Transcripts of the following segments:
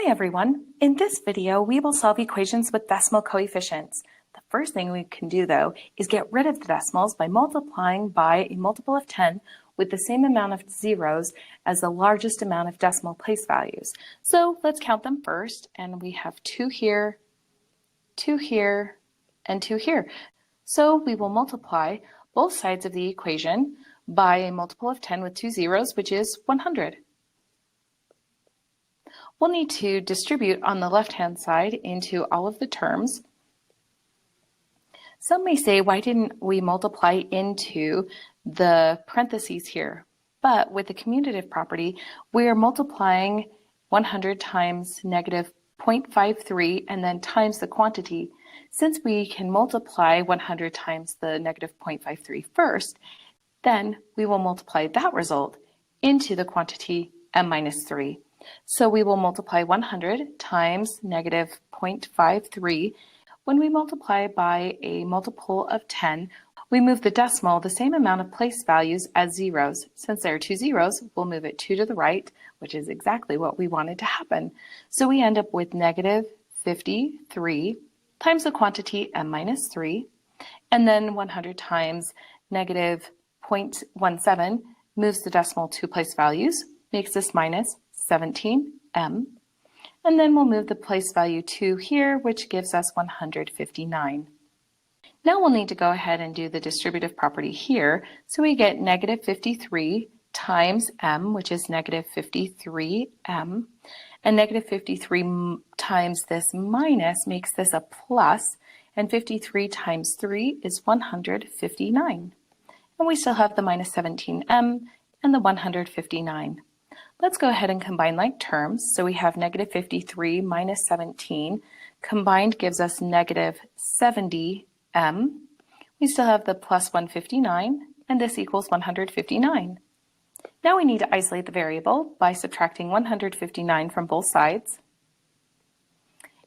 Hi everyone! In this video, we will solve equations with decimal coefficients. The first thing we can do though is get rid of the decimals by multiplying by a multiple of 10 with the same amount of zeros as the largest amount of decimal place values. So let's count them first, and we have 2 here, 2 here, and 2 here. So we will multiply both sides of the equation by a multiple of 10 with 2 zeros, which is 100. We'll need to distribute on the left-hand side into all of the terms. Some may say, why didn't we multiply into the parentheses here? But with the commutative property, we are multiplying 100 times negative 0.53 and then times the quantity. Since we can multiply 100 times the negative 0.53 first, then we will multiply that result into the quantity m minus 3. So we will multiply 100 times negative 0.53. When we multiply by a multiple of 10, we move the decimal the same amount of place values as zeros. Since there are 2 zeros, we'll move it 2 to the right, which is exactly what we wanted to happen. So we end up with negative 53 times the quantity m minus 3, and then 100 times negative 0.17 moves the decimal 2 place values, makes this minus 17m, and then we'll move the place value 2 here, which gives us 159. Now we'll need to go ahead and do the distributive property here, so we get negative 53 times m, which is negative 53m, and negative 53 times this minus makes this a plus, and 53 times 3 is 159. And we still have the minus 17m and the 159. Let's go ahead and combine like terms. So we have negative 53 minus 17 combined gives us negative 70m. We still have the plus 159, and this equals 159. Now we need to isolate the variable by subtracting 159 from both sides.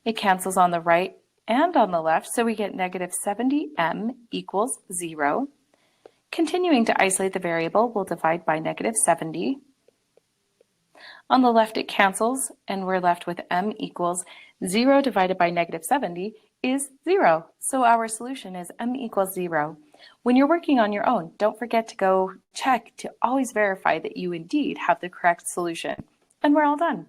It cancels on the right and on the left, so we get negative 70m equals 0. Continuing to isolate the variable, we'll divide by negative 70. On the left, it cancels, and we're left with m equals 0 divided by negative 70 is 0. So our solution is m equals 0. When you're working on your own, don't forget to go check to always verify that you indeed have the correct solution. And we're all done.